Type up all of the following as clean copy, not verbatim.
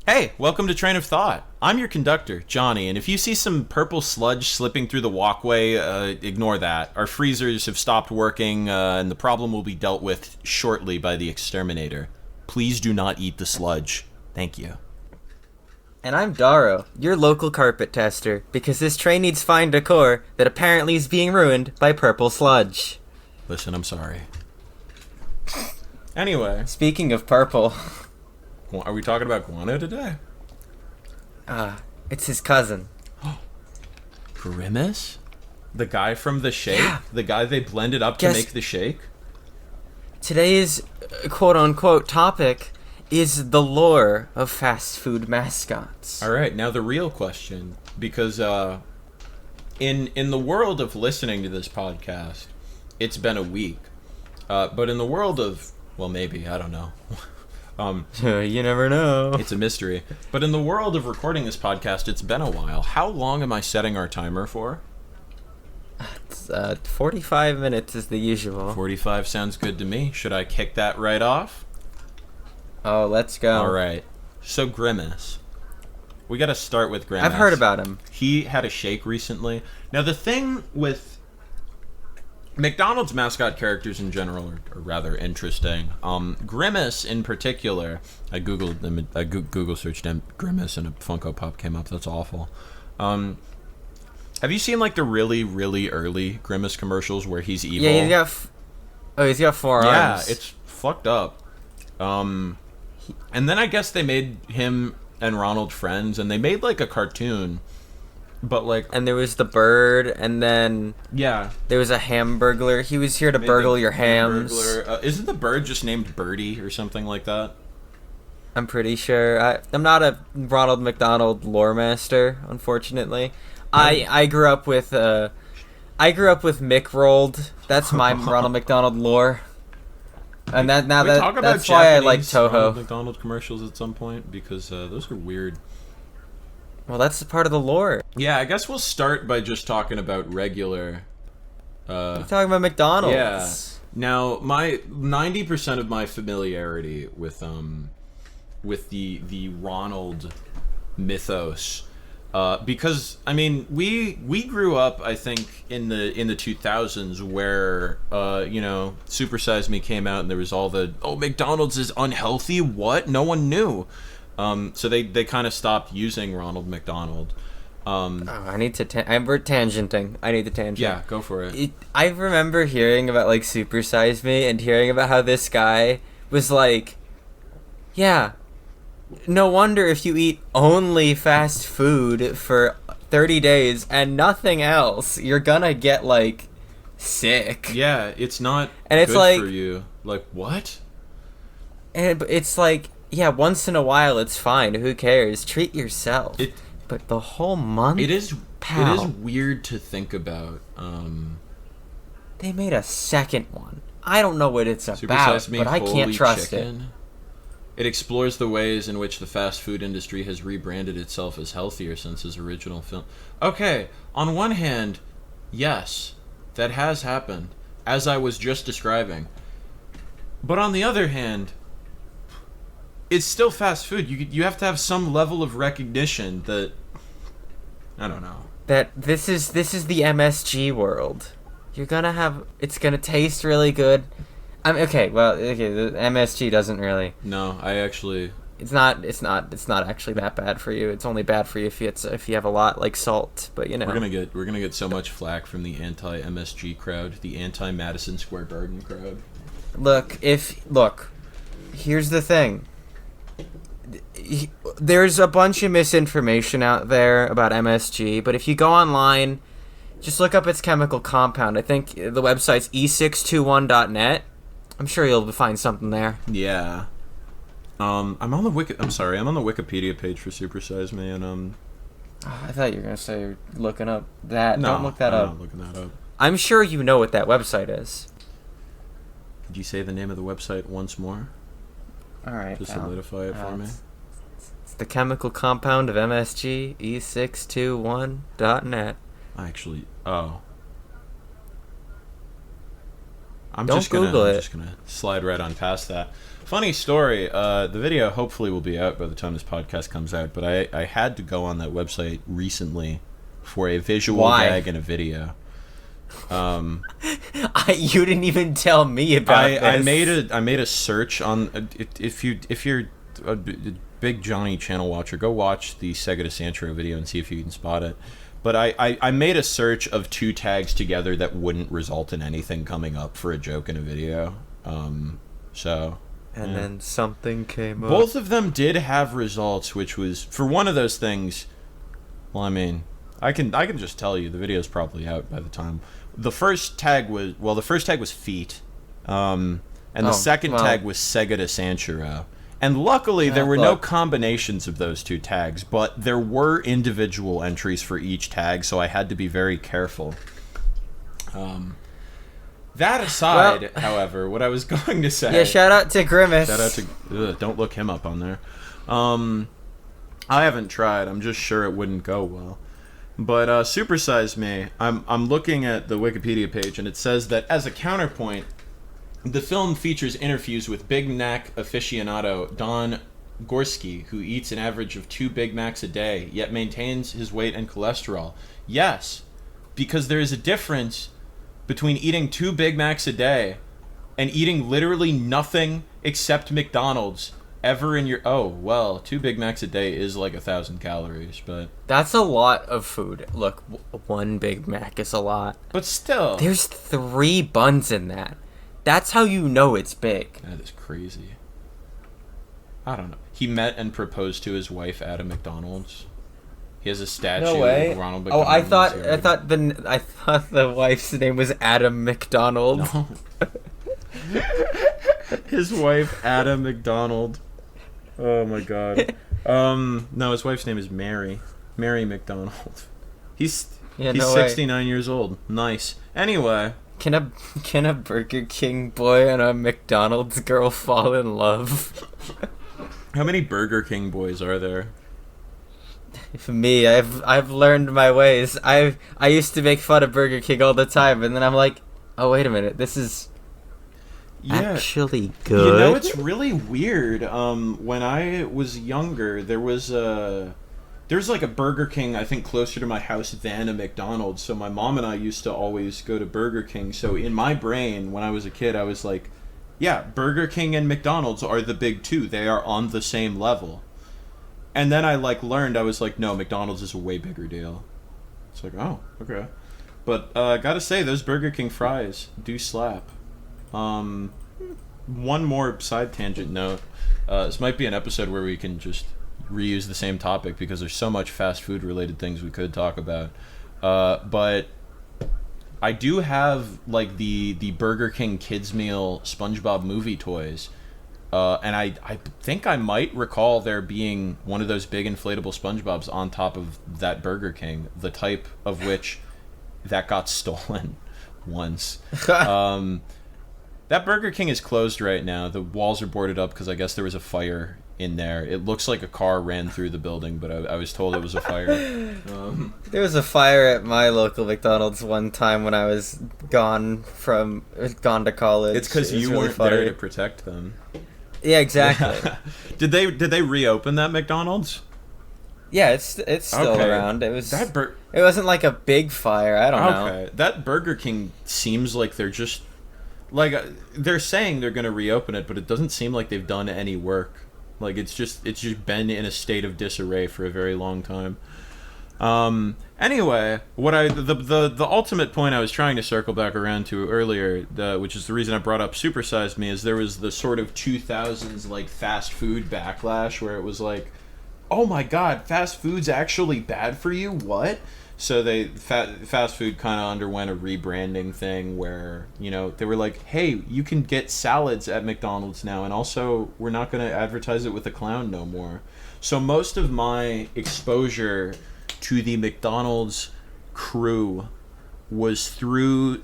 Hey, welcome to Train of Thought. I'm your conductor, Johnny, and if you see some purple sludge slipping through the walkway, ignore that. Our freezers have stopped working, and the problem will be dealt with shortly by the exterminator. Please do not eat the sludge. Thank you. And I'm Daro, your local carpet tester, because this train needs fine decor that apparently is being ruined by purple sludge. Listen, I'm sorry. Anyway, Speaking of purple, are we talking about Guano today? it's his cousin. Grimace? The guy from the shake? Yeah. The guy they blended up Guess- to make the shake? Today's quote-unquote topic is the lore of fast food mascots. Alright, now the real question, because in the world of listening to this podcast, it's been a week. But in the world of, well, maybe, I don't know. You never know. It's a mystery. But in the world of recording this podcast, it's been a while. How long am I setting our timer for? It's, 45 minutes is the usual. 45 sounds good to me. Should I kick that right off? Oh, let's go. Alright. So, Grimace. We gotta start with Grimace. I've heard about him. He had a shake recently. Now, the thing with McDonald's mascot characters in general are rather interesting. Grimace in particular, I googled them. I Google searched him Grimace, and a Funko Pop came up. That's awful. Have you seen like the really, really early Grimace commercials where he's evil? Yeah, he's got four arms. Yeah, it's fucked up. And then I guess they made him and Ronald friends, and they made like a cartoon. But like, And there was the bird, and then yeah, there was a hamburglar. He was here to burgle your hams. Isn't the bird just named Birdie or something like that? I'm pretty sure. I'm not a Ronald McDonald lore master, unfortunately. I grew up with Mick Rolled. That's my Ronald McDonald lore. And that's why I like Toho. Ronald McDonald commercials at some point, because those are weird. Well, that's part of the lore. Yeah, I guess we'll start by just talking about regular. You're talking about McDonald's. Yeah. Now, my 90% of my familiarity with the Ronald mythos, because I mean we grew up, I think, in the 2000s where Super Size Me came out, and there was all the McDonald's is unhealthy. What? No one knew. So they kind of stopped using Ronald McDonald. I need to. We're tangenting. I need to tangent. Yeah, go for it. I remember hearing about like Super Size Me and hearing about how this guy was like, yeah, no wonder if you eat only fast food for 30 days and nothing else, you're gonna get like sick. Yeah, it's not And it's good like, for you. Like, what? And it's like, yeah, once in a while it's fine. Who cares? Treat yourself. But the whole month. It is Pal. weird to think about. They made a second one. I don't know what it's Super about, Size Me, but I Holy can't trust Chicken. It explores the ways in which the fast food industry has rebranded itself as healthier since his original film. Okay, on one hand, yes, that has happened, as I was just describing. But on the other hand, it's still fast food. You have to have some level of recognition that, I don't know. That this is the MSG world. You're gonna have. It's gonna taste really good. The MSG doesn't really. No, I actually. It's not actually that bad for you. It's only bad for you if you have a lot like salt. But you know. We're gonna get so much flack from the anti-MSG crowd, the anti-Madison Square Garden crowd. Look, here's the thing. There's a bunch of misinformation out there about MSG, but if you go online, just look up its chemical compound. I think the website's e621.net. I'm sure you'll find something there. Yeah. I'm on the Wikipedia page for Super Size Me, and I thought you were gonna say you're looking up that. No, Don't look that I'm up. not looking that up. I'm sure you know what that website is. Could you say the name of the website once more? All right. To solidify it for me. It's the chemical compound of MSG, e621.net. Actually, Don't Google it. I'm just gonna slide right on past that. Funny story. The video hopefully will be out by the time this podcast comes out. But I had to go on that website recently for a visual gag and a video. You didn't even tell me about this. I made a search on if you're a big Jonii channel watcher, go watch the Sega to Santro video and see if you can spot it. But I made a search of 2 tags together that wouldn't result in anything coming up for a joke in a video. And then something came up. Both of them did have results, which was, for one of those things, well, I mean, I can just tell you the video's probably out by the time. The first tag was feet. And the second tag was Sega to Sanchiro. And luckily, there were no combinations of those 2 tags, but there were individual entries for each tag, so I had to be very careful. That aside, however, what I was going to say... Yeah, shout out to Grimace. Shout out to... don't look him up on there. I haven't tried. I'm just sure it wouldn't go well. But Super Size Me, I'm looking at the Wikipedia page, and it says that as a counterpoint, the film features interviews with Big Mac aficionado Don Gorski, who eats an average of 2 Big Macs a day, yet maintains his weight and cholesterol. Yes, because there is a difference between eating 2 Big Macs a day and eating literally nothing except McDonald's ever in your... Oh, well, 2 Big Macs a day is like 1,000 calories, but... That's a lot of food. Look, 1 Big Mac is a lot. But still... There's 3 buns in that. That's how you know it's big. That is crazy. I don't know. He met and proposed to his wife at a McDonald's. He has a statue of Ronald McDonald. Oh, I thought the wife's name was Adam McDonald. No. His wife, Adam McDonald. Oh my god. No, his wife's name is Mary. Mary McDonald. He's 69 years old. Nice. Anyway. Can a Burger King boy and a McDonald's girl fall in love? How many Burger King boys are there? For me, I've learned my ways. I used to make fun of Burger King all the time, and then I'm like, oh wait a minute, this is actually good. You know, it's really weird. When I was younger, there's like a Burger King, I think, closer to my house than a McDonald's. So my mom and I used to always go to Burger King. So in my brain, when I was a kid, I was like, yeah, Burger King and McDonald's are the big 2. They are on the same level. And then I learned, I was like, no, McDonald's is a way bigger deal. It's like, oh, okay. But gotta say, those Burger King fries do slap. One more side tangent note. This might be an episode where we can just reuse the same topic because there's so much fast food related things we could talk about. But I do have the Burger King Kids Meal SpongeBob movie toys. And I think I might recall there being one of those big inflatable SpongeBobs on top of that Burger King, the type of which that got stolen once. That Burger King is closed right now. The walls are boarded up because I guess there was a fire in there. It looks like a car ran through the building, but I was told it was a fire. There was a fire at my local McDonald's one time when I was gone to college. It's because you weren't there to protect them. Yeah, exactly. Did they reopen that McDonald's? Yeah, it's still around. It was it wasn't like a big fire. I don't know. Okay, that Burger King seems like they're just they're saying they're going to reopen it, but it doesn't seem like they've done any work. Like it's just been in a state of disarray for a very long time. Anyway, the ultimate point I was trying to circle back around to earlier, which is the reason I brought up Super Sized Me, is there was the sort of 2000s fast food backlash where it was like, oh my god, fast food's actually bad for you? What? So fast food kind of underwent a rebranding thing where, they were like, hey, you can get salads at McDonald's now, and also we're not going to advertise it with a clown no more. So most of my exposure to the McDonald's crew was through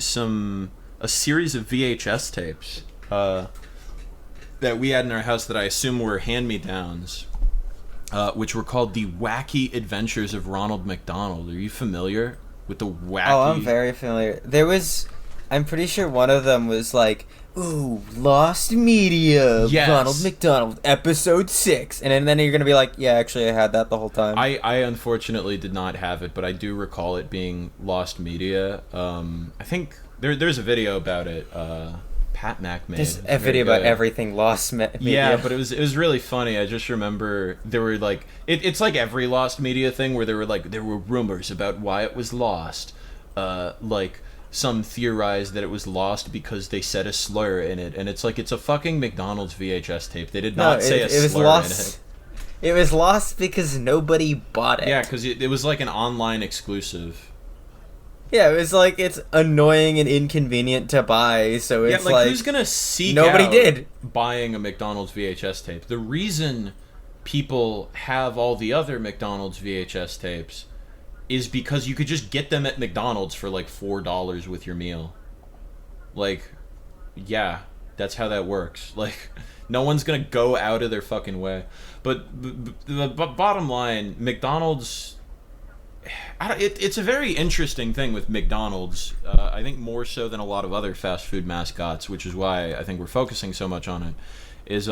a series of VHS tapes that we had in our house that I assume were hand-me-downs. Which were called The Wacky Adventures of Ronald McDonald. Are you familiar with the wacky... Oh, I'm very familiar. There was I'm pretty sure one of them was like, ooh, Lost Media, Yes. Ronald McDonald, episode 6. And then you're going to be like, yeah, actually, I had that the whole time. I unfortunately did not have it, but I do recall it being Lost Media. I think there's a video about it. Pat Mac made. There's a video about everything Lost Media. Yeah, but it was really funny. I just remember there were like it's like every Lost Media thing where there were rumors about why it was lost. Like some theorized that it was lost because they said a slur in it, and it's like it's a fucking McDonald's VHS tape. They did not say a slur lost, in it. It was lost because nobody bought it. Yeah, because it was like an online exclusive. Yeah, it was like it's annoying and inconvenient to buy, so it's like who's gonna seek nobody out did buying a McDonald's VHS tape? The reason people have all the other McDonald's VHS tapes is because you could just get them at McDonald's for like $4 with your meal. Like, yeah, that's how that works. Like, no one's gonna go out of their fucking way. But bottom line, McDonald's. It's a very interesting thing with McDonald's. I think more so than a lot of other fast food mascots, which is why I think we're focusing so much on it. Is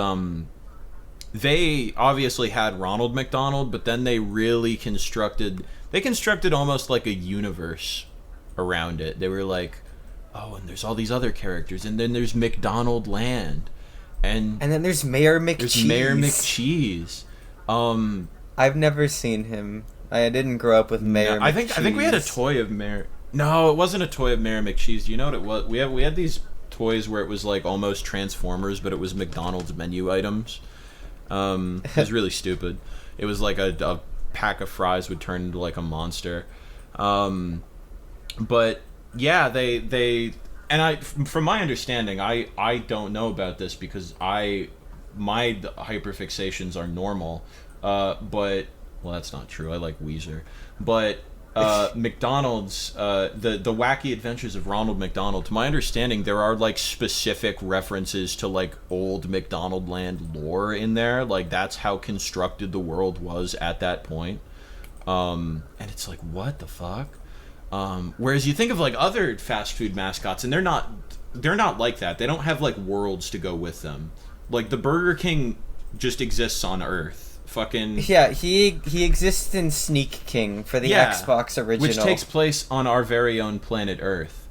they obviously had Ronald McDonald, but then they really constructed almost like a universe around it. They were like, oh, and there's all these other characters, and then there's McDonald Land, and then there's Mayor McCheese. There's Mayor McCheese. I've never seen him. I didn't grow up with Mayor McCheese. I think we had a toy of Mayor. No, it wasn't a toy of Mayor McCheese. You know what it was? We had these toys where it was like almost Transformers, but it was McDonald's menu items. It was really stupid. It was like a pack of fries would turn into like a monster. But yeah, they and from my understanding, I don't know about this because my hyperfixations are normal. But well, that's not true. I like Weezer. But McDonald's, the Wacky Adventures of Ronald McDonald, to my understanding, there are like specific references to like old McDonald Land lore in there. Like that's how constructed the world was at that point. And it's like, what the fuck? Whereas you think of like other fast food mascots, and they're not like that. They don't have like worlds to go with them. Like the Burger King just exists on Earth. Fucking yeah, he exists in Sneak King for the Xbox original, which takes place on our very own planet Earth.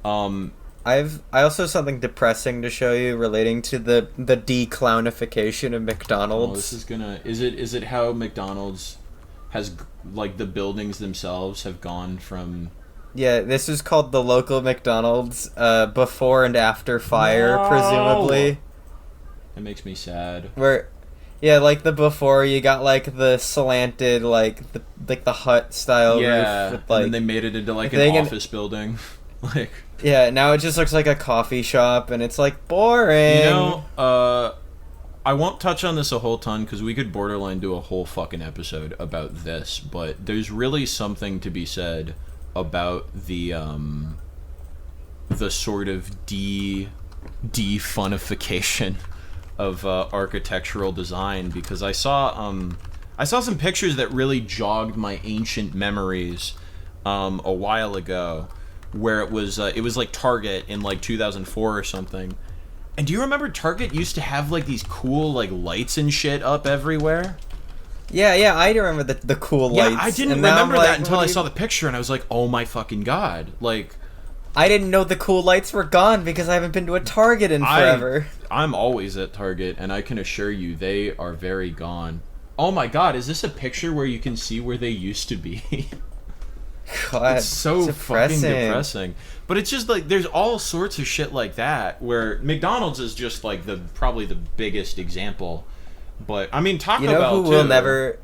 I also have something depressing to show you relating to the de-clownification of McDonald's. Oh, this is gonna is it how McDonald's has like the buildings themselves have gone from. Yeah, this is called the local McDonald's before and after fire, presumably. It makes me sad. Yeah, like the before, you got like the slanted, like the hut style roof. With, like, and then they made it into like an office building. Like yeah, now it just looks like a coffee shop, and it's like boring. You know, I won't touch on this a whole ton because we could borderline do a whole fucking episode about this. But there's really something to be said about the sort of de-funification of architectural design, because I saw some pictures that really jogged my ancient memories a while ago, where it was like Target in like 2004 or something. And do you remember Target used to have like these cool like lights and shit up everywhere? Yeah, I remember the cool lights. Yeah, I didn't remember that until I saw the picture, and I was like, oh my fucking god, like. I didn't know the cool lights were gone because I haven't been to a Target in forever. I'm always at Target, and I can assure you they are very gone. Oh my god, is this a picture where you can see where they used to be? God, it's so fucking depressing. But it's just like there's all sorts of shit like that where McDonald's is just like probably the biggest example. But I mean Taco Bell too. Will never.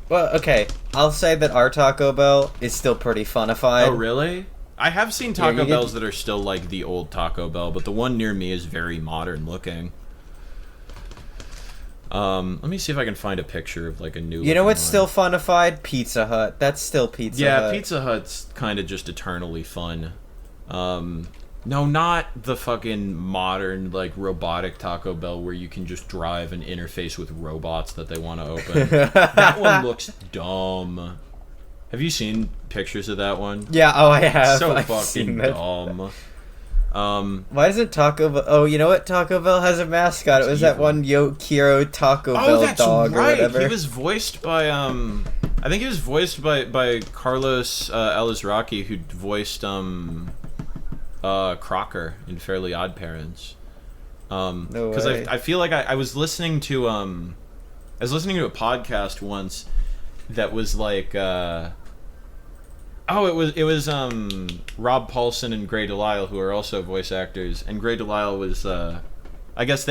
Well, okay, I'll say that our Taco Bell is still pretty funified. Oh really? I have seen Taco Bells that are still like the old Taco Bell, but the one near me is very modern looking. Let me see if I can find a picture of like a new. You know what's still funified? Pizza Hut. That's still Pizza Hut. Yeah, Pizza Hut's kind of just eternally fun. No, not the fucking modern like robotic Taco Bell where you can just drive and interface with robots that they want to open. That one looks dumb. Have you seen pictures of that one? Yeah, I have. So fucking dumb. Why doesn't Taco Bell... Oh, you know what? Taco Bell has a mascot. It was that one Yokiro Taco Bell dog or whatever. He was voiced by, I think he was voiced by Carlos Elizraki, who voiced, Crocker in Fairly Odd Parents. No Because way. I feel like I was listening to, I was listening to a podcast once that was like, it was Rob Paulson and Grey Delisle, who are also voice actors, and Grey Delisle was I guess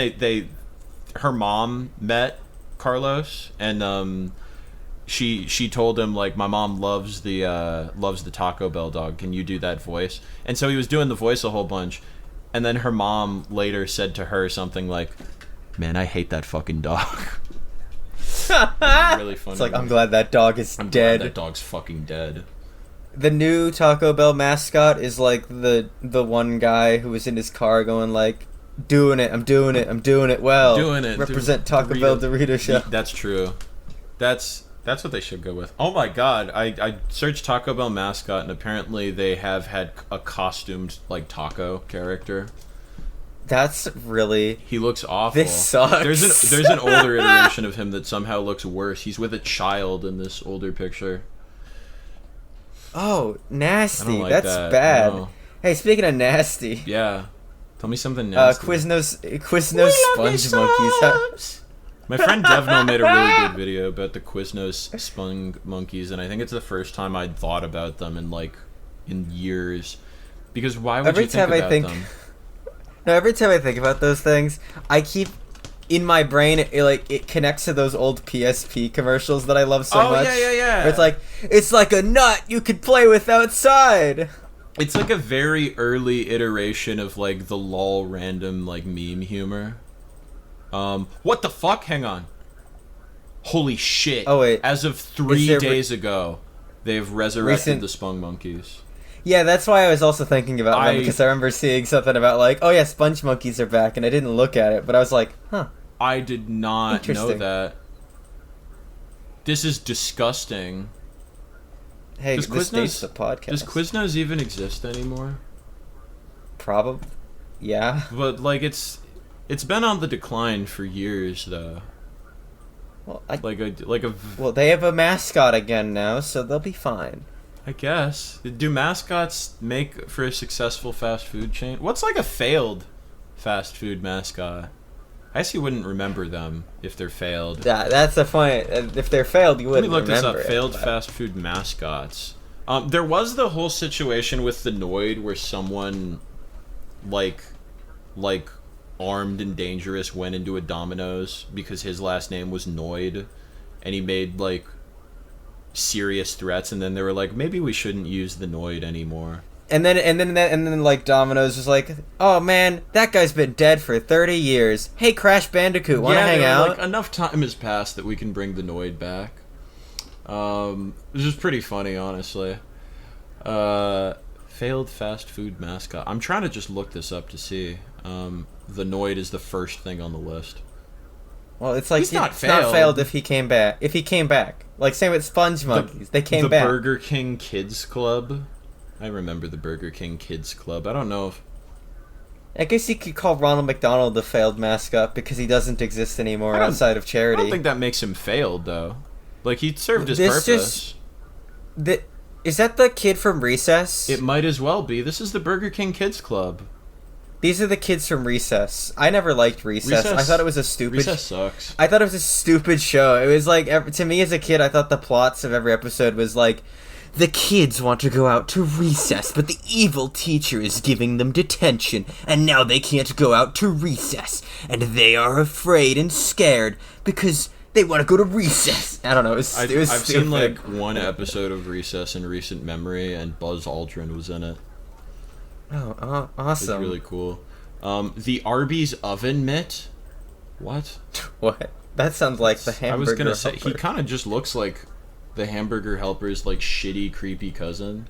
her mom met Carlos, and she told him, like, my mom loves the Taco Bell dog, can you do that voice? And so he was doing the voice a whole bunch, and then her mom later said to her something like, man, I hate that fucking dog. Really funny. It's like, I'm glad that dog is dead. Glad that dog's fucking dead. The new Taco Bell mascot is like the one guy who was in his car going like, doing it well. Doing it. Represent Taco Bell Dorito Shop. That's true. That's what they should go with. Oh my god, I searched Taco Bell mascot, and apparently they have had a costumed, like, taco character. That's really... He looks awful. This sucks. There's an older iteration of him that somehow looks worse. He's with a child in this older picture. Oh, nasty. I don't like That's that. bad. No. Hey, speaking of nasty, Yeah. Tell me something nasty. Quiznos sponge monkeys. My friend Devno made a really good video about the Quiznos sponge monkeys, and I think it's the first time I'd thought about them in years. Because why would you think about them? No, every time I think about those things, I keep in my brain it connects to those old PSP commercials that I love so much. Oh yeah. Where it's like a nut you could play with outside. It's like a very early iteration of, like, the lol random, like, meme humor. What the fuck? Hang on. Holy shit. Oh, wait. As of 3 days ago, they've resurrected the Spung Monkeys. Yeah, that's why I was also thinking about them, because I remember seeing something about, like, oh yeah, sponge monkeys are back, and I didn't look at it, but I was like, huh. I did not know that. This is disgusting. Hey, this dates the podcast. Does Quiznos even exist anymore? Probably. Yeah. But, like, it's been on the decline for years, though. Well, Well, they have a mascot again now, so they'll be fine. I guess. Do mascots make for a successful fast food chain? What's, like, a failed fast food mascot? I guess you wouldn't remember them if they're failed. Yeah, that's the point. If they're failed, you wouldn't remember. Let me look this up. Failed fast food mascots. There was the whole situation with the Noid where someone, like armed and dangerous, went into a Domino's because his last name was Noid, and he made, like, serious threats, and then they were like, maybe we shouldn't use the Noid anymore. And then like Domino's was like, oh man, that guy's been dead for 30 years. Hey, Crash Bandicoot, wanna hang out? Like, enough time has passed that we can bring the Noid back. This is pretty funny, honestly. Failed fast food mascot. I'm trying to just look this up to see. The Noid is the first thing on the list. Well, it's like, it's not failed if he came back. Like, same with Sponge Monkeys. They came back. The Burger King Kids Club. I remember the Burger King Kids Club. I don't know if... I guess you could call Ronald McDonald the failed mascot because he doesn't exist anymore outside of charity. I don't think that makes him failed, though. Like, he served his purpose. Is that the kid from Recess? It might as well be. This is the Burger King Kids Club. These are the kids from Recess. I never liked Recess. I thought it was a stupid... Recess sucks. I thought it was a stupid show. It was like, to me as a kid, I thought the plots of every episode was like, the kids want to go out to recess, but the evil teacher is giving them detention, and now they can't go out to recess, and they are afraid and scared because they want to go to recess. I don't know. It was I've stupid. seen, like, one episode of Recess in recent memory, and Buzz Aldrin was in it. Oh, awesome. It's really cool. The Arby's oven mitt? What? What? That sounds like the hamburger I was gonna say, helper. he kind of just looks like the hamburger helper's, like, shitty, creepy cousin.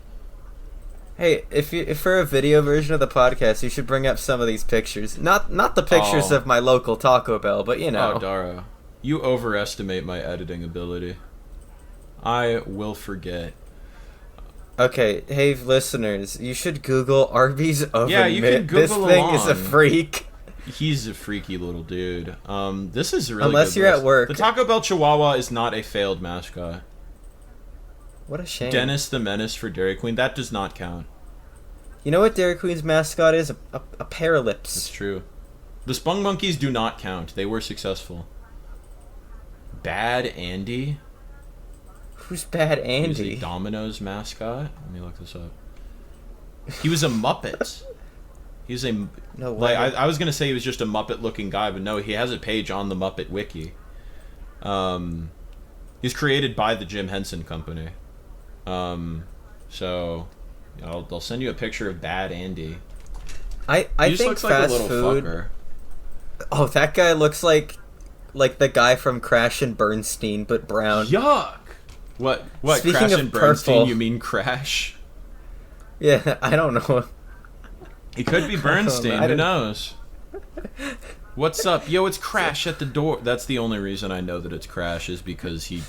Hey, if for a video version of the podcast, you should bring up some of these pictures. Not the pictures of my local Taco Bell, but you know. Oh, Daro. You overestimate my editing ability. I will forget. Okay, hey listeners, you should Google Arby's oven Yeah, you mitt. can Google This thing is a along. freak. He's a freaky little dude. This is a really Unless good you're list. at work. The Taco Bell Chihuahua is not a failed mascot. What a shame. Dennis the Menace for Dairy Queen, that does not count. You know what Dairy Queen's mascot is? A pair of That's lips. true. The Spung Monkeys do not count. They were successful. Bad Andy. Who's Bad He was Andy? a Domino's mascot. Let me look this up. He was a Muppet. He's a No way. like I was gonna say he was just a Muppet-looking guy, but no, he has a page on the Muppet Wiki. He's created by the Jim Henson Company. So I'll send you a picture of Bad Andy. I He just think looks like fast a little food. fucker. Oh, that guy looks like the guy from Crash and Bernstein, but brown. Yuck! What? Speaking Crash of and Bernstein? purple- You mean Crash? Yeah, I don't know. He could be Bernstein. I Who didn't- knows? What's up? Yo, it's Crash at the door. That's the only reason I know that it's Crash is because he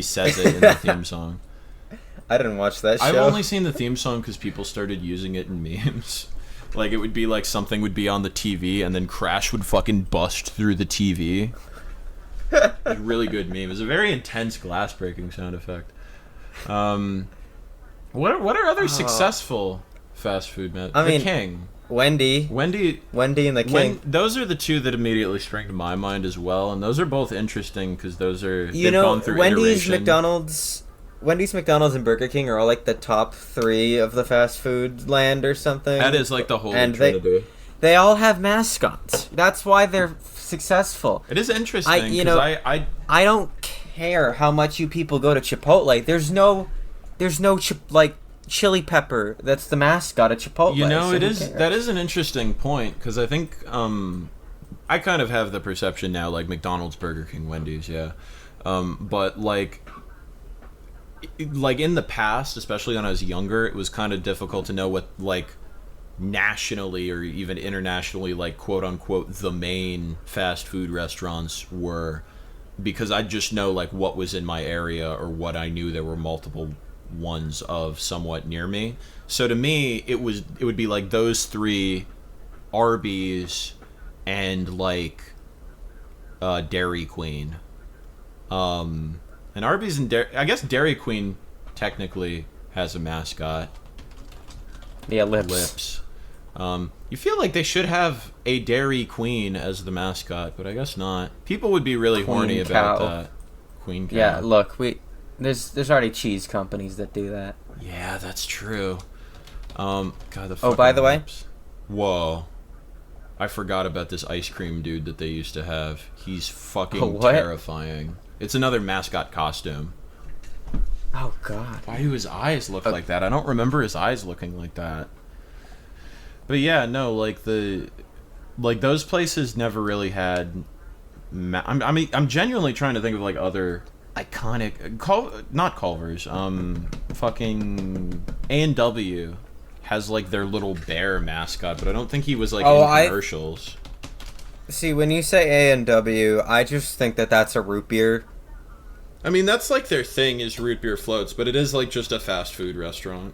says it in the theme song. I didn't watch that show. I've only seen the theme song because people started using it in memes. Like, it would be like something would be on the TV and then Crash would fucking bust through the TV. It was a really good meme. It was a very intense glass breaking sound effect. What are other successful fast food men? I mean, King. Wendy and the King. Those are the two that immediately spring to my mind as well, and those are both interesting because those are You they've know, gone through Wendy's, iteration. McDonald's, and Burger King are all like the top 3 of the fast food land or something. That is like the whole And trinity. They all have mascots. That's why they're successful. It is interesting you because know, I don't care how much you people go to Chipotle. There's no chili pepper. That's the mascot at Chipotle. You know, so it who is cares? that is an interesting point because I think I kind of have the perception now like McDonald's, Burger King, Wendy's, yeah, but like in the past, especially when I was younger, it was kind of difficult to know what like nationally or even internationally like quote unquote the main fast food restaurants were because I just know like what was in my area or what I knew there were multiple ones of somewhat near me. So to me it would be like those 3, Arby's and like Dairy Queen. And Arby's and I guess Dairy Queen technically has a mascot. Yeah, lips. You feel like they should have a Dairy Queen as the mascot, but I guess not. People would be really Queen horny cow. about that. Queen cow. Yeah, look, there's already cheese companies that do that. Yeah, that's true. God, the Oh, by the way? lips. Whoa. I forgot about this ice cream dude that they used to have. He's fucking Oh, what? terrifying. It's another mascot costume. Oh God. Why do his eyes look like that? I don't remember his eyes looking like that. But yeah, no, like those places never really had. I'm genuinely trying to think of like other iconic, not Culver's. Fucking A&W has like their little bear mascot, but I don't think he was like in commercials. See, when you say A&W, I just think that that's a root beer. I mean, that's like their thing is root beer floats, but it is like just a fast food restaurant.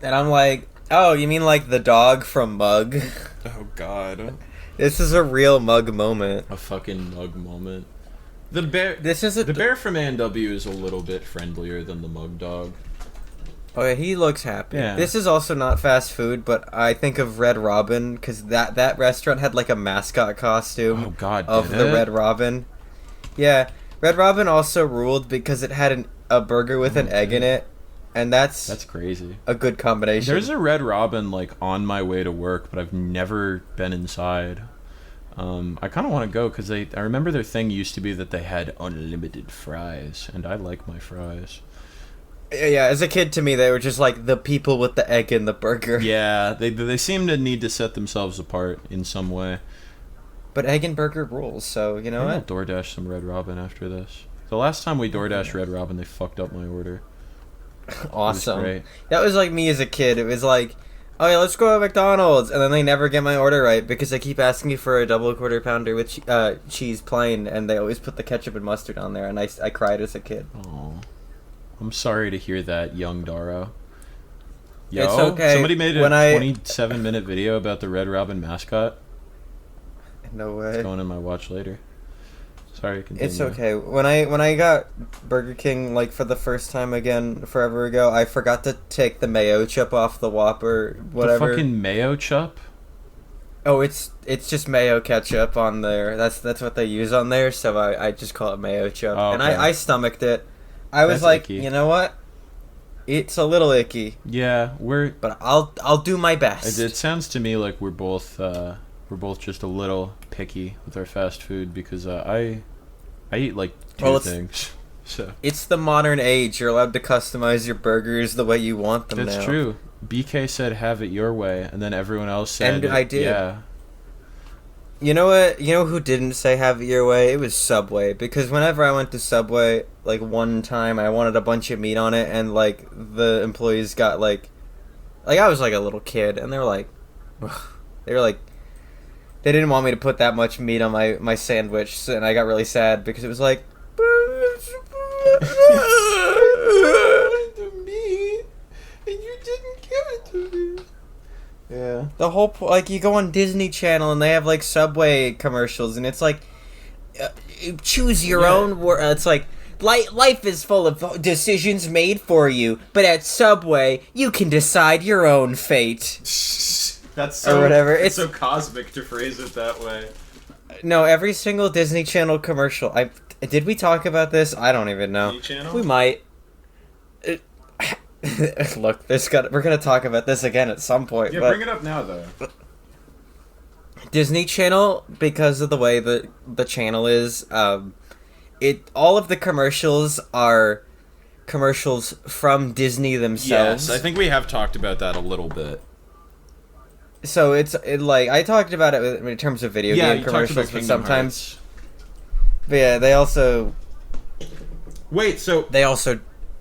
And I'm like, oh, you mean like the dog from Mug? Oh God. This is a real Mug moment. A fucking Mug moment. The bear. The bear from A&W is a little bit friendlier than the Mug dog. Oh yeah, he looks happy. Yeah. This is also not fast food, but I think of Red Robin because that restaurant had like a mascot costume. Oh God, of the Red Robin. Yeah, Red Robin also ruled because it had a burger with an egg in it, and that's crazy. a good combination. There's a Red Robin like on my way to work, but I've never been inside. I kind of want to go because I remember their thing used to be that they had unlimited fries, and I like my fries. Yeah, as a kid to me, they were just like the people with the egg in the burger. Yeah, they seem to need to set themselves apart in some way. But egg and burger rules, so you know Maybe what? I'll DoorDash some Red Robin after this. The last time we DoorDashed Red Robin, they fucked up my order. Awesome. Great. That was like me as a kid. It was like, oh yeah, let's go to McDonald's, and then they never get my order right because they keep asking me for a double quarter pounder with cheese plain, and they always put the ketchup and mustard on there, and I cried as a kid. Oh, I'm sorry to hear that, young Daro. Yo, It's okay. somebody made a When I- 27-minute video about the Red Robin mascot. No It's way. going in my watch later. Sorry, continue. It's okay. When I got Burger King like for the first time again forever ago, I forgot to take the mayo chip off the Whopper. Whatever. The fucking mayo chup? Oh, it's just mayo ketchup on there. That's what they use on there. So I just call it mayo chip. Oh, And okay. I stomached it. I was That's like, icky. you know what? It's a little icky, Yeah, but I'll do my best. It sounds to me like we're both just a little picky with our fast food because I eat like two Well, it's- things. So It's the modern age. You're allowed to customize your burgers the way you want them that's now. true. BK said have it your way, and then everyone else said And I did. Yeah. You know what? You know who didn't say have it your way? It was Subway. Because whenever I went to Subway, like one time I wanted a bunch of meat on it, and like the employees got like I was like a little kid, and they were like, they didn't want me to put that much meat on my sandwich, so, and I got really sad because it was like. Yeah. The whole like you go on Disney Channel and they have like Subway commercials and it's like choose your own it's like life is full of decisions made for you, but at Subway you can decide your own fate. That's so, Or whatever. It's It's- so cosmic to phrase it that way. No, every single Disney Channel commercial. Did we talk about this? I don't even know. Disney Channel? We might. Look, we're gonna talk about this again at some point. Yeah, but bring it up now though. Disney Channel, because of the way the channel is, all of the commercials are commercials from Disney themselves. Yes, I think we have talked about that a little bit. So like I talked about it in terms of video game you talked commercials, about but Kingdom sometimes, Hearts. but yeah, they also Wait, so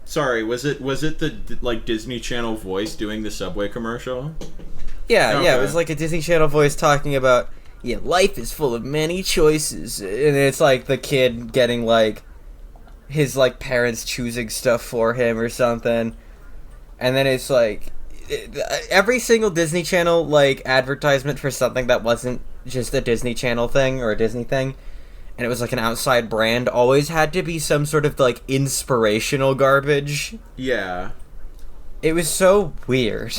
sorry, was it the like Disney Channel voice doing the Subway commercial? yeah, it Okay. was like a Disney Channel voice talking about life is full of many choices, and it's like the kid getting like his like parents choosing stuff for him or something, and then it's like every single Disney Channel like advertisement for something that wasn't just a Disney Channel thing or a Disney thing, and it was like an outside brand, always had to be some sort of like inspirational garbage. Yeah. It was so weird.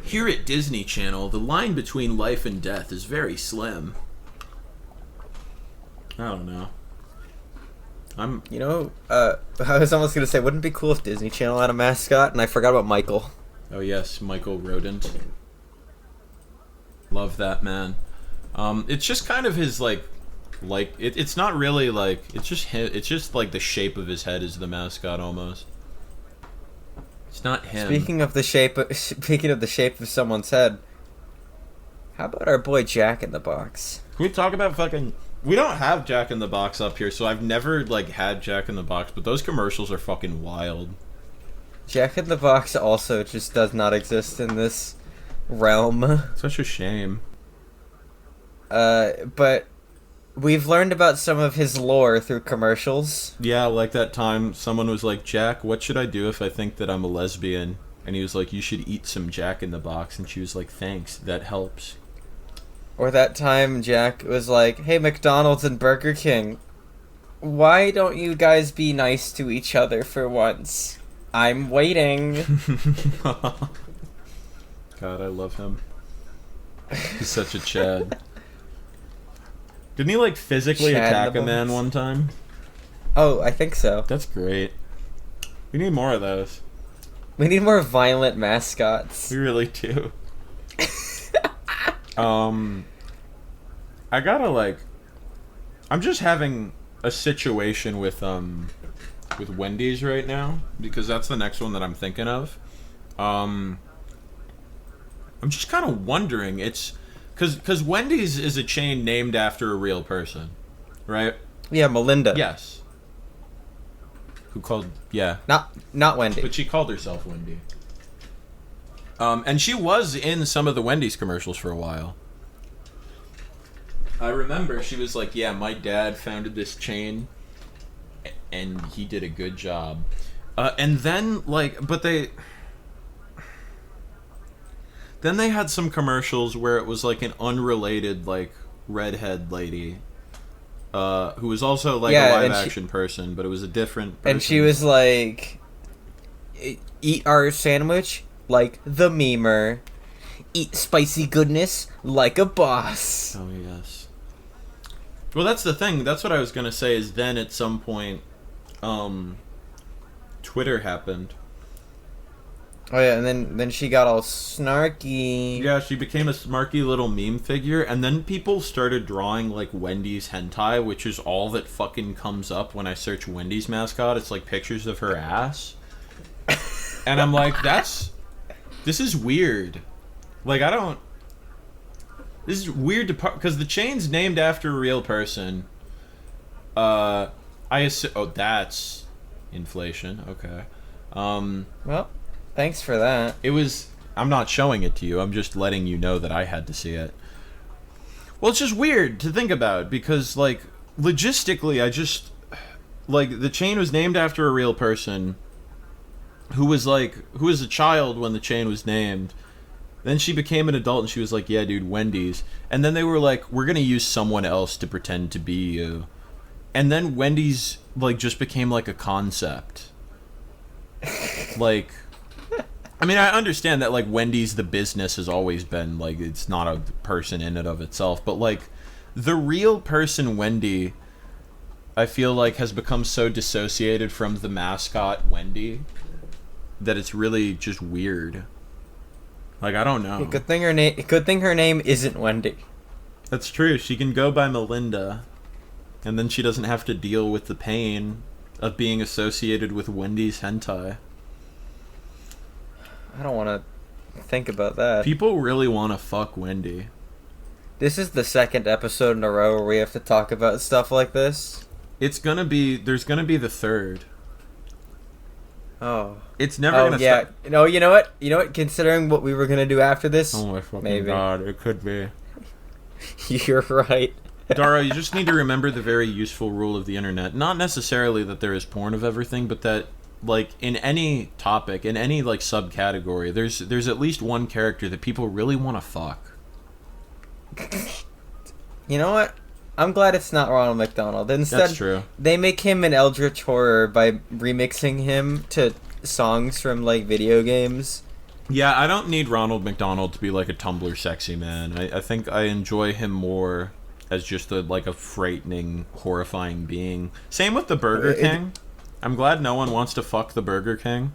Here at Disney Channel, the line between life and death is very slim. I don't know. You know, I was almost gonna say, wouldn't it be cool if Disney Channel had a mascot? And I forgot about Michael. Oh yes, Michael Rodent. Love that man. It's just kind of his it's not really like it's just like the shape of his head is the mascot almost. It's not him. Speaking of the shape of someone's head, how about our boy Jack in the Box? Can we talk about fucking? We don't have Jack in the Box up here, so I've never like had Jack in the Box, but those commercials are fucking wild. Jack in the Box also just does not exist in this realm. Such a shame. But we've learned about some of his lore through commercials. Yeah, like that time someone was like, Jack, what should I do if I think that I'm a lesbian? And he was like, you should eat some Jack in the Box. And she was like, thanks, that helps. Or that time Jack was like, hey, McDonald's and Burger King, why don't you guys be nice to each other for once? I'm waiting. God, I love him. He's such a Chad. Didn't he like physically Chad attack the a man Box. one time? Oh, I think so. That's great. We need more of those. We need more violent mascots. We really do. I gotta like, I'm just having a situation with Wendy's right now because that's the next one that I'm thinking of. I'm just kind of wondering. It's because Wendy's is a chain named after a real person, right? Yeah, Melinda. Yes. Who called? Yeah. Not Wendy. But she called herself Wendy. And she was in some of the Wendy's commercials for a while. I remember she was like, yeah, my dad founded this chain, and he did a good job. And then, like, but they... Then they had some commercials where it was like an unrelated like redhead lady, who was also like a live action person, but it was a different person. And she was like, eat our sandwich like the memer. Eat spicy goodness like a boss. Oh, yes. Well, that's the thing. That's what I was going to say, is then at some point, Twitter happened. Oh, yeah, and then she got all snarky. Yeah, she became a smarky little meme figure, and then people started drawing, like, Wendy's hentai, which is all that fucking comes up when I search Wendy's mascot. It's, like, pictures of her ass. And I'm like, this is weird. Like, this is weird to because the chain's named after a real person. I assume. Oh, that's inflation. Okay. Well, thanks for that. It was. I'm not showing it to you. I'm just letting you know that I had to see it. Well, it's just weird to think about because, like, logistically, the chain was named after a real person who was a child when the chain was named. Then she became an adult and she was like, yeah, dude, Wendy's. And then they were like, we're going to use someone else to pretend to be you. And then Wendy's, like, just became, like, a concept. Like, I mean, I understand that, like, Wendy's, the business, has always been, like, it's not a person in and of itself. But, like, the real person Wendy, I feel like, has become so dissociated from the mascot Wendy that it's really just weird. Like, I don't know. Good thing her name isn't Wendy. That's true. She can go by Melinda, and then she doesn't have to deal with the pain of being associated with Wendy's hentai. I don't want to think about that. People really want to fuck Wendy. This is the second episode in a row where we have to talk about stuff like this. There's gonna be the third. Oh. It's never gonna stop. No, you know what? Considering what we were gonna do after this, oh my fucking maybe. God, it could be. You're right. Daro, you just need to remember the very useful rule of the internet. Not necessarily that there is porn of everything, but that, like, in any topic, in any, like, subcategory, there's at least one character that people really want to fuck. You know what? I'm glad it's not Ronald McDonald. Instead, that's true. They make him an eldritch horror by remixing him to songs from, like, video games. Yeah, I don't need Ronald McDonald to be like a Tumblr sexy man. I think I enjoy him more as just a frightening, horrifying being. Same with the Burger King. I'm glad no one wants to fuck the Burger King.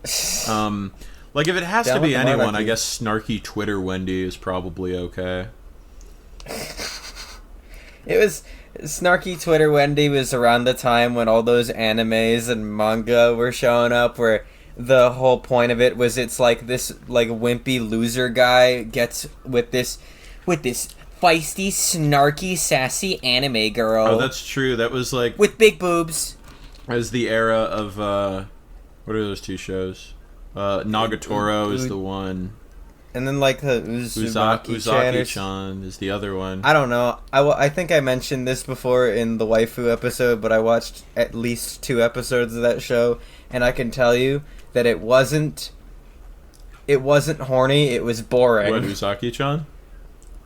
Like, if it has to be anyone, I guess snarky Twitter Wendy is probably okay. It was snarky Twitter Wendy was around the time when all those animes and manga were showing up, where the whole point of it was it's like this like wimpy loser guy gets with this feisty, snarky, sassy anime girl. Oh, that's true. That was like with big boobs. As the era of what are those two shows? Nagatoro is the one. And then, like, the Uzaki-chan is the other one. I don't know. I think I mentioned this before in the waifu episode, but I watched at least 2 episodes of that show, and I can tell you that it wasn't horny, it was boring. What, Uzaki-chan?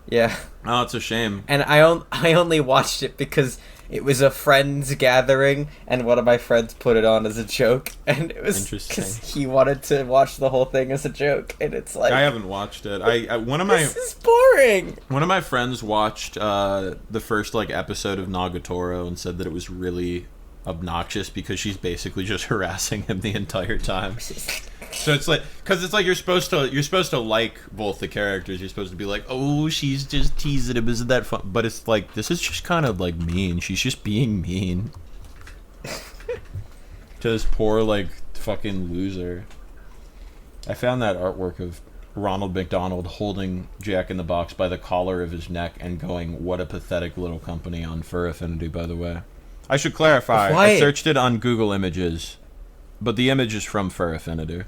Yeah. Oh, it's a shame. And I only watched it because it was a friends gathering, and one of my friends put it on as a joke, and it was because he wanted to watch the whole thing as a joke, and it's like, I haven't watched it. This is boring. One of my friends watched the first episode of Nagatoro and said that it was really obnoxious because she's basically just harassing him the entire time. So it's like, because it's like you're supposed to like both the characters. You're supposed to be like, oh, she's just teasing him, isn't that fun? But it's like, this is just kind of like mean. She's just being mean to this poor fucking loser. I found that artwork of Ronald McDonald holding Jack in the Box by the collar of his neck and going, "What a pathetic little company" on Fur Affinity, by the way. I should clarify. Why? I searched it on Google Images, but the image is from Fur Affinity.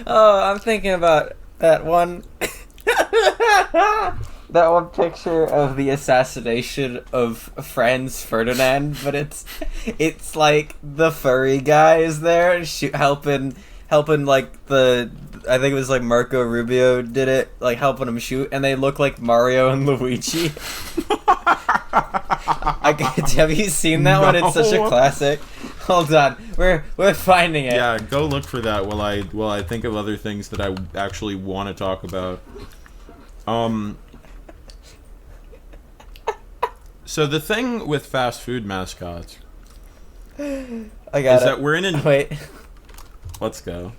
Oh, I'm thinking about that one. That one picture of the assassination of Franz Ferdinand, but it's like the furry guy is there helping helping like I think it was like Marco Rubio did it, like helping him shoot, and they look like Mario and Luigi. Have you seen that one? It's such a classic. Hold on, we're finding it. Yeah, go look for that while I think of other things that I actually want to talk about. So the thing with fast food mascots I got is it. that we're in an... Wait. Let's go.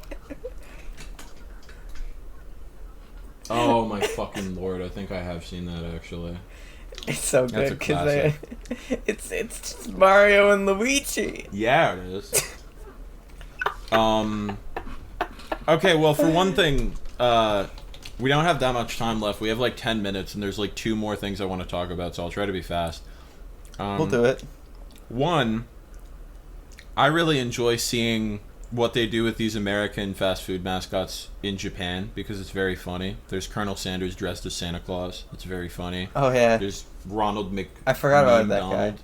Oh my fucking lord! I think I have seen that actually. It's so That's a good because classic. it's Mario and Luigi. Yeah, it is. Okay, well, for one thing, we don't have that much time left. We have like 10 minutes, and there's like 2 more things I want to talk about, so I'll try to be fast. We'll do it. One, I really enjoy seeing what they do with these American fast food mascots in Japan because it's very funny. There's Colonel Sanders dressed as Santa Claus. It's very funny. Oh yeah. There's Ronald Mc. I forgot about that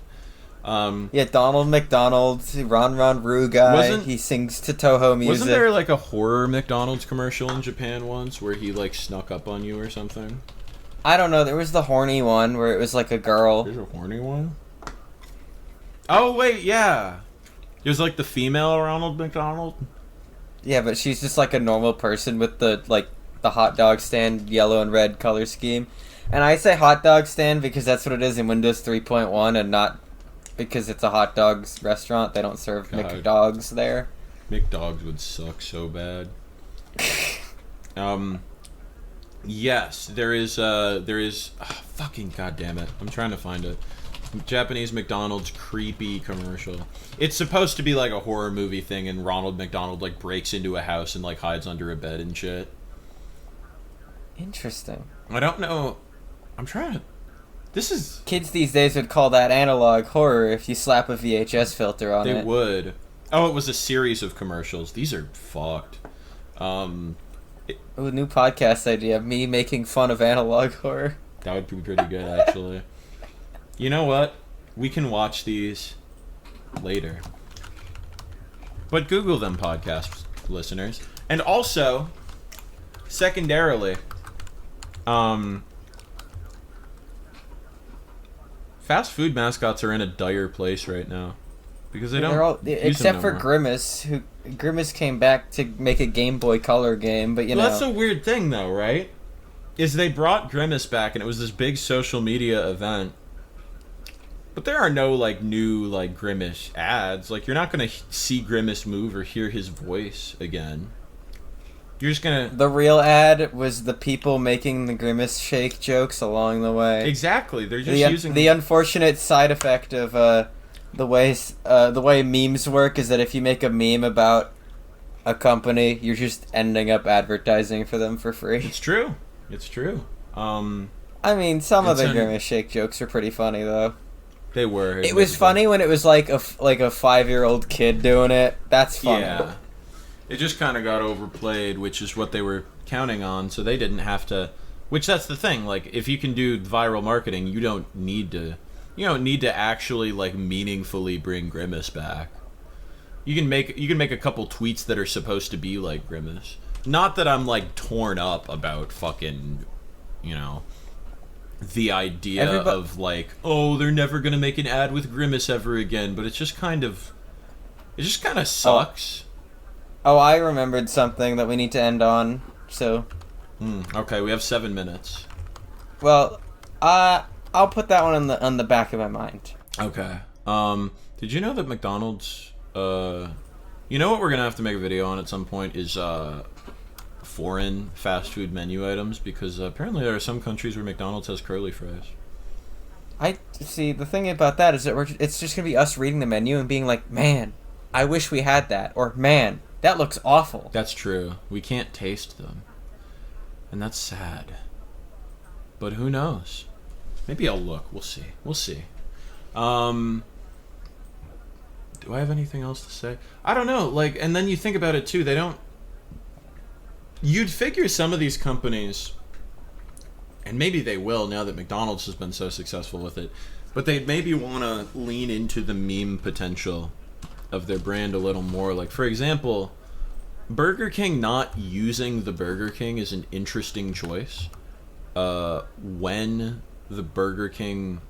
guy. Yeah, Donald McDonald, Ron Roo guy. He sings to Toho music. Wasn't there like a horror McDonald's commercial in Japan once where he like snuck up on you or something? I don't know. There was the horny one where it was like a girl. There's a horny one? Oh wait, yeah. There's like the female Ronald McDonald. Yeah, but she's just like a normal person with the hot dog stand yellow and red color scheme. And I say hot dog stand because that's what it is in Windows 3.1 and not because it's a hot dogs restaurant. They don't serve McDogs there. McDogs would suck so bad. Yes, there is fucking goddamn it. I'm trying to find it. Japanese McDonald's creepy commercial. It's supposed to be like a horror movie thing, and Ronald McDonald like breaks into a house and like hides under a bed and shit. Interesting. I don't know. I'm trying to... This is... Kids these days would call that analog horror if you slap a VHS filter on it. They would. Oh, it was a series of commercials. These are fucked. Ooh, new podcast idea. Me making fun of analog horror. That would be pretty good, actually. You know what? We can watch these later. But Google them, podcast listeners. And also, secondarily, fast food mascots are in a dire place right now because they don't. Except for Grimace, Grimace came back to make a Game Boy Color game, but you know that's a weird thing, though, right? Is they brought Grimace back, and it was this big social media event. But there are no like new like Grimace ads. Like you're not gonna see Grimace move or hear his voice again. You're just gonna... The real ad was the people making the Grimace shake jokes along the way. Exactly. They're just using... The unfortunate side effect of the way memes work is that if you make a meme about a company, you're just ending up advertising for them for free. It's true. It's true. I mean, some of the Grimace shake jokes are pretty funny, though. They were. It was funny when it was like a 5-year-old kid doing it. That's funny. Yeah. It just kind of got overplayed, which is what they were counting on, so they didn't have to... Which, that's the thing. Like, if you can do viral marketing, you don't need to actually, like, meaningfully bring Grimace back. You can make a couple tweets that are supposed to be like Grimace. Not that I'm, like, torn up about fucking, the idea of like, oh, they're never gonna make an ad with Grimace ever again, but it just kind of sucks. Oh, I remembered something that we need to end on. So, okay, we have 7 minutes. Well, I'll put that one on the back of my mind. Okay. Did you know that McDonald's? You know what we're gonna have to make a video on at some point is foreign fast food menu items, because apparently there are some countries where McDonald's has curly fries. I see. The thing about that is that it's just gonna be us reading the menu and being like, man, I wish we had that, or man, that looks awful. That's true. We can't taste them, and that's sad. But who knows? Maybe I'll look. We'll see. Do I have anything else to say? I don't know. Like, and then you think about it too. They don't. You'd figure some of these companies, and maybe they will now that McDonald's has been so successful with it, but they'd maybe want to lean into the meme potential of their brand a little more. Like, for example, Burger King not using the Burger King is an interesting choice. When the Burger King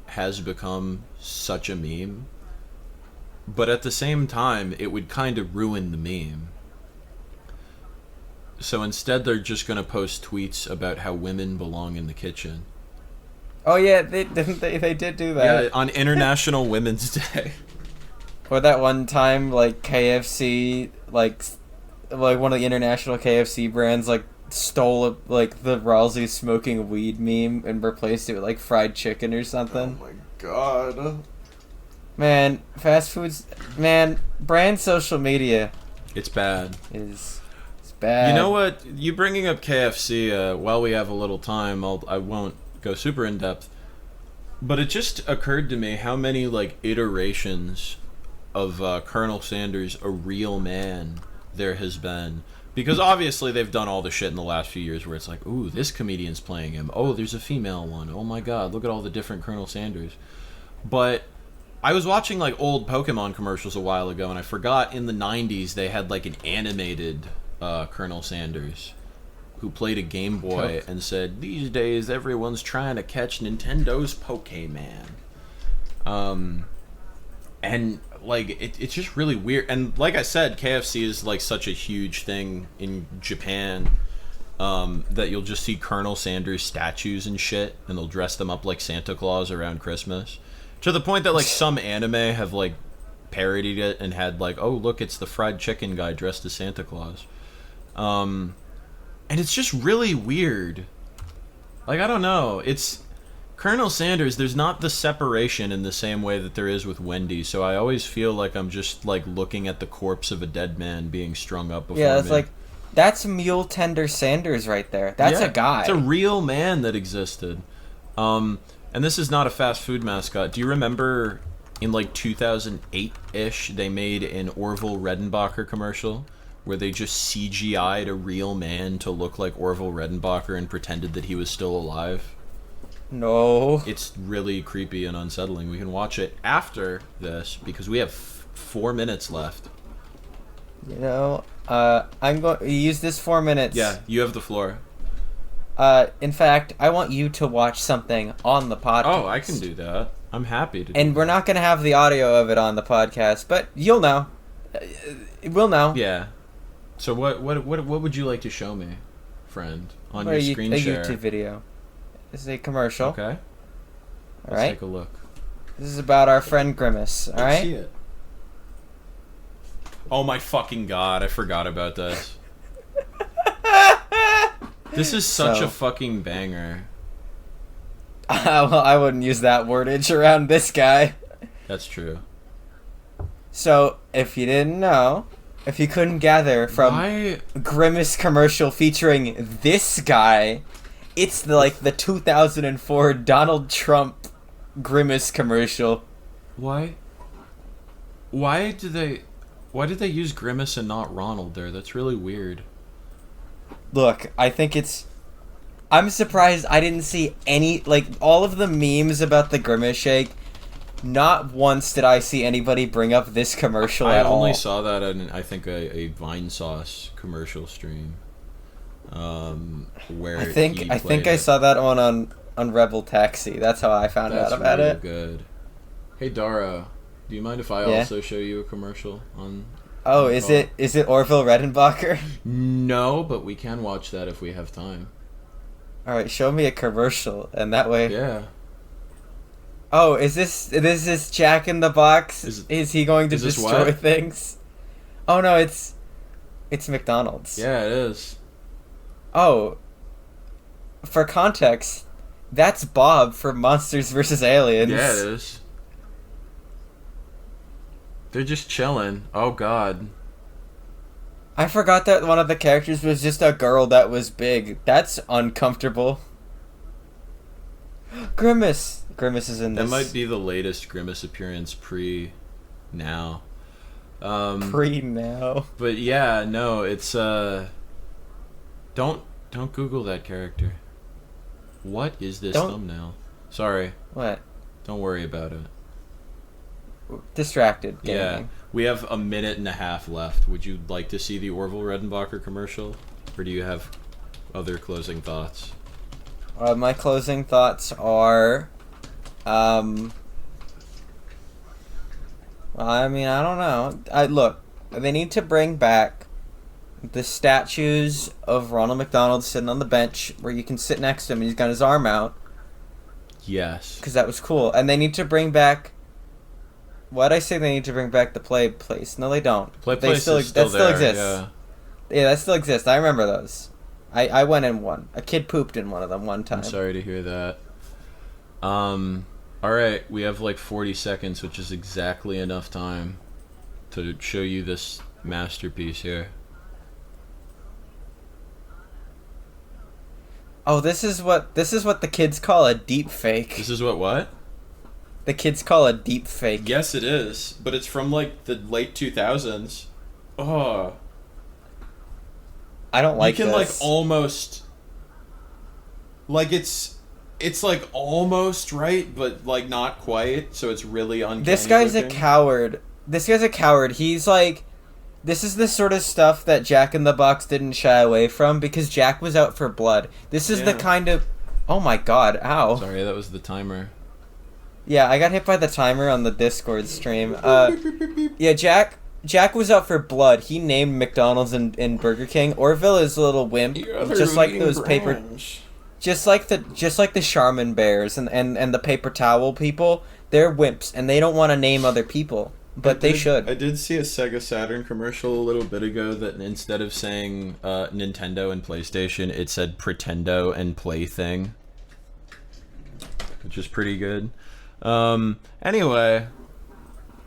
has become such a meme, but at the same time, it would kind of ruin the meme. So instead, they're just gonna post tweets about how women belong in the kitchen. Oh yeah, they did do that. Yeah, on International Women's Day. Or that one time, like KFC, like one of the international KFC brands, like stole like the Ralsei smoking weed meme and replaced it with like fried chicken or something. Oh my god. Man, fast foods, man, brand social media. It's bad. It's bad. You know what? You bringing up KFC, while we have a little time, I won't go super in depth. But it just occurred to me how many like iterations of Colonel Sanders, a real man, there has been. Because obviously they've done all the shit in the last few years where it's like, ooh, this comedian's playing him. Oh, there's a female one. Oh my god, look at all the different Colonel Sanders. But I was watching like old Pokemon commercials a while ago, and I forgot in the 90s they had like an animated Colonel Sanders who played a Game Boy and said, these days everyone's trying to catch Nintendo's Pokemon. And like it's just really weird. And like I said, KFC is like such a huge thing in Japan, that you'll just see Colonel Sanders statues and shit, and they'll dress them up like Santa Claus around Christmas, to the point that like some anime have like parodied it and had like, oh look, it's the fried chicken guy dressed as Santa Claus. And it's just really weird. Like, I don't know, it's Colonel Sanders, there's not the separation in the same way that there is with Wendy, so I always feel like I'm just like looking at the corpse of a dead man being strung up before me. Yeah, it's like, that's Mule Tender Sanders right there. That's a guy. It's a real man that existed. And this is not a fast food mascot. Do you remember in like 2008-ish, they made an Orville Redenbacher commercial where they just CGI'd a real man to look like Orville Redenbacher and pretended that he was still alive? No. It's really creepy and unsettling. We can watch it after this because we have 4 minutes left. You know, I'm going to use this 4 minutes. Yeah, you have the floor. In fact, I want you to watch something on the podcast. Oh, I can do that. I'm happy to do And we're not going to have the audio of it on the podcast, but you'll know. We'll know. Yeah. So what would you like to show me, friend, on your screen share? A YouTube video. This is a commercial. Okay. All right. Take a look. This is about our friend Grimace. All right. See it. Oh my fucking god! I forgot about this. This is such a fucking banger. Well, I wouldn't use that wordage around this guy. That's true. So, if you didn't know, if you couldn't gather from Grimace commercial featuring this guy, it's the 2004 Donald Trump Grimace commercial. Why did they use Grimace and not Ronald there? That's really weird. Look, I think I'm surprised I didn't see any, like, all of the memes about the Grimace Shake. Not once did I see anybody bring up this commercial at all. I only saw that in, I think, a Vine Sauce commercial stream. Where I think I saw that one on Rebel Taxi. That's how I found out about it. That's really good. Hey Daro, do you mind if I also show you a commercial on? Oh, is it Orville Redenbacher? No, but we can watch that if we have time. All right, show me a commercial, and that way. Yeah. Oh, is this Jack in the Box? Is he going to destroy things? Oh no, it's McDonald's. Yeah, it is. Oh, for context, that's Bob from Monsters vs. Aliens. Yeah, it is. They're just chilling. Oh god. I forgot that one of the characters was just a girl that was big. That's uncomfortable. Grimace is in this. That might be the latest Grimace appearance pre-now. Pre-now. But yeah, no, it's Don't Google that character. What is this thumbnail? Sorry. What? Don't worry about it. distracted. Gaming. Yeah, we have a minute and a half left. Would you like to see the Orville Redenbacher commercial, or do you have other closing thoughts? My closing thoughts are, well, I mean, I don't know. Look, they need to bring back the statues of Ronald McDonald sitting on the bench where you can sit next to him and he's got his arm out. Yes. Because that was cool. And they need to bring back... Why'd I say they need to bring back the play place? No, they don't. Play place still there, still exists. Yeah. Yeah, that still exists. I remember those. I went in one. A kid pooped in one of them one time. I'm sorry to hear that. Alright, we have like 40 seconds, which is exactly enough time to show you this masterpiece here. Oh, this is what the kids call a deep fake. This is what? The kids call a deep fake. Yes, it is, but it's from like the late 2000s. Oh. I don't like you can this. like almost like it's like almost right, but like not quite, so it's really uncanny. This guy's looking. a coward. He's like, this is the sort of stuff that Jack in the Box didn't shy away from because Jack was out for blood. This is the kind of... Oh my god, ow. Sorry, that was the timer. Yeah, I got hit by the timer on the Discord stream. Yeah, Jack was out for blood. He named McDonald's and Burger King. Orville is a little wimp, just like those paper... Just like the Charmin bears and the paper towel people. They're wimps, and they don't want to name other people. But they should. I did see a Sega Saturn commercial a little bit ago that instead of saying Nintendo and PlayStation, it said Pretendo and Plaything, which is pretty good. Anyway,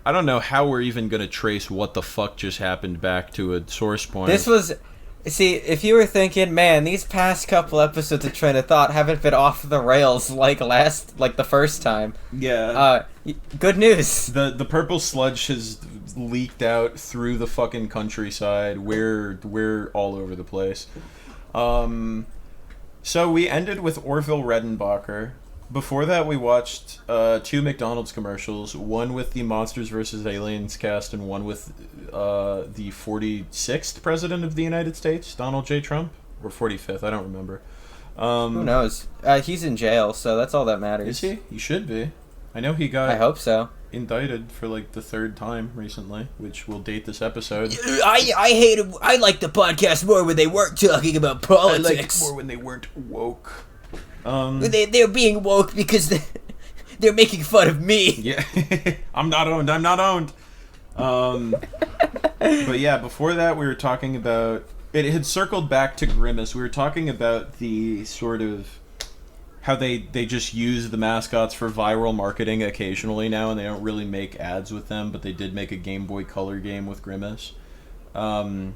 I don't know how we're even going to trace what the fuck just happened back to a source point. This was... See, if you were thinking, man, these past couple episodes of Train of Thought haven't been off the rails like the first time. Yeah. Good news. The purple sludge has leaked out through the fucking countryside. We're all over the place. So we ended with Orville Redenbacher. Before that, we watched 2 McDonald's commercials, one with the Monsters vs. Aliens cast and one with the 46th President of the United States, Donald J. Trump, or 45th, I don't remember. Who knows? He's in jail, so that's all that matters. Is he? He should be. I know he got I hope so. indicted for like the 3rd time recently, which will date this episode. I like the podcast more when they weren't talking about politics. I liked it more when they weren't woke. They're being woke because they're making fun of me. Yeah, I'm not owned. But yeah, before that we were talking about... It had circled back to Grimace. We were talking about the sort of... How they just use the mascots for viral marketing occasionally now, and they don't really make ads with them, but they did make a Game Boy Color game with Grimace. And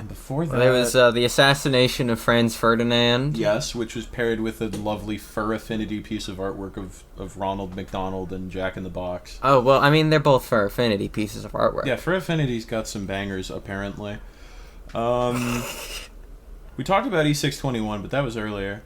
before that... There was the assassination of Franz Ferdinand. Yes, which was paired with a lovely Fur Affinity piece of artwork of Ronald McDonald and Jack in the Box. Oh, well, I mean, they're both Fur Affinity pieces of artwork. Yeah, Fur Affinity's got some bangers, apparently. We talked about E621, but that was earlier.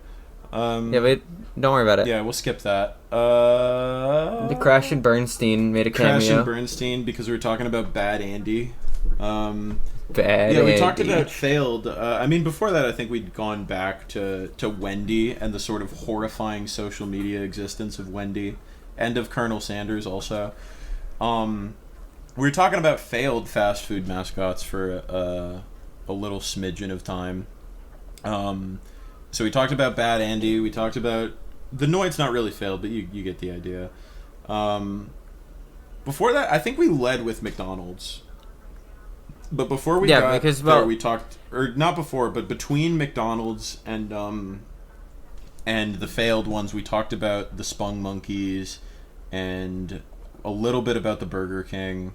Yeah, but don't worry about it. Yeah, we'll skip that. The Crash and Bernstein made a cameo. Crash and Bernstein, because we were talking about Bad Andy. Bad Yeah, we Andy. talked about Failed. I mean, before that, I think we'd gone back to Wendy and the sort of horrifying social media existence of Wendy, and of Colonel Sanders also. We were talking about failed fast food mascots for a little smidgen of time. So we talked about Bad Andy. We talked about... The Noid's not really failed, but you get the idea. Before that, I think we led with McDonald's. But before we got because, there, we talked... Or not before, but between McDonald's and the failed ones, we talked about the Spung Monkeys and a little bit about the Burger King.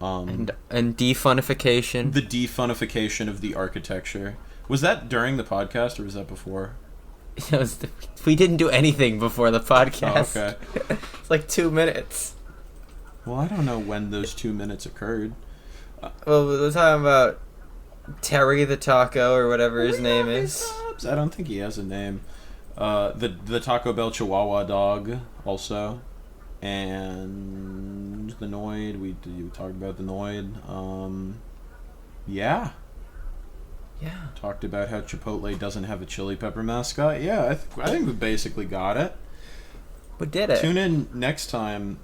And defunification. The defunification of the architecture. Was that during the podcast or was that before? We didn't do anything before the podcast. Oh, okay. It's like 2 minutes. Well, I don't know when those 2 minutes occurred. Well, we're talking about Terry the Taco or whatever his name is. I don't think he has a name. The Taco Bell Chihuahua dog also. And the Noid, you talked about the Noid. Yeah. Yeah. Talked about how Chipotle doesn't have a chili pepper mascot. Yeah, I think we basically got it. We did it. Tune in next time.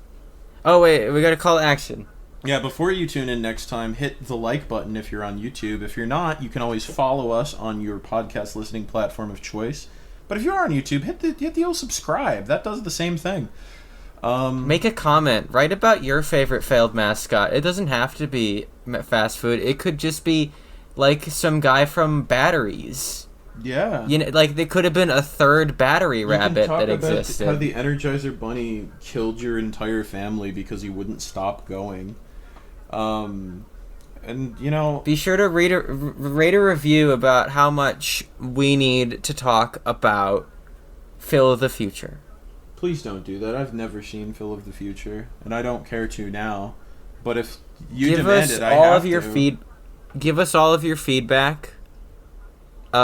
Oh, wait. We got to call to action. Yeah, before you tune in next time, hit the like button if you're on YouTube. If you're not, you can always follow us on your podcast listening platform of choice. But if you are on YouTube, hit the old subscribe. That does the same thing. Make a comment. Write about your favorite failed mascot. It doesn't have to be fast food. It could just be like some guy from Batteries. Yeah. You know, like there could have been a third battery rabbit that existed. How the Energizer Bunny killed your entire family because he wouldn't stop going. And you know, be sure to rate a review about how much we need to talk about Phil of the Future. Please don't do that. I've never seen Phil of the Future, and I don't care to now. But if you demand it, I have to. Give us all of your feedback. Type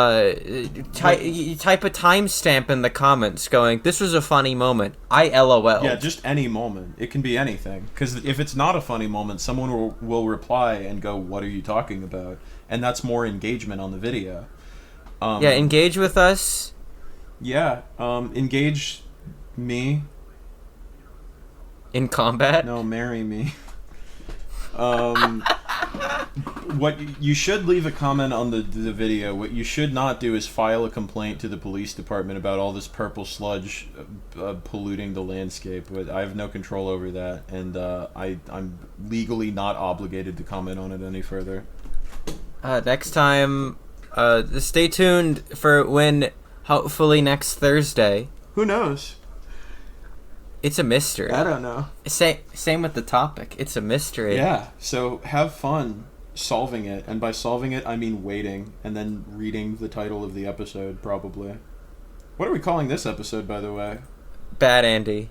a timestamp in the comments going, this was a funny moment. I LOL. Yeah, just any moment. It can be anything. Because if it's not a funny moment, someone will reply and go, what are you talking about? And that's more engagement on the video. Yeah, engage with us. Yeah, engage me. In combat? No, marry me. What you should leave a comment on the video. What you should not do is file a complaint to the police department about all this purple sludge polluting the landscape. But I have no control over that, and I'm legally not obligated to comment on it any further. Next time, stay tuned for when, hopefully next Thursday. Who knows? It's a mystery. I don't know. Same with the topic. It's a mystery. Yeah, so have fun solving it. And by solving it, I mean waiting and then reading the title of the episode, probably. What are we calling this episode, by the way? Bad Andy.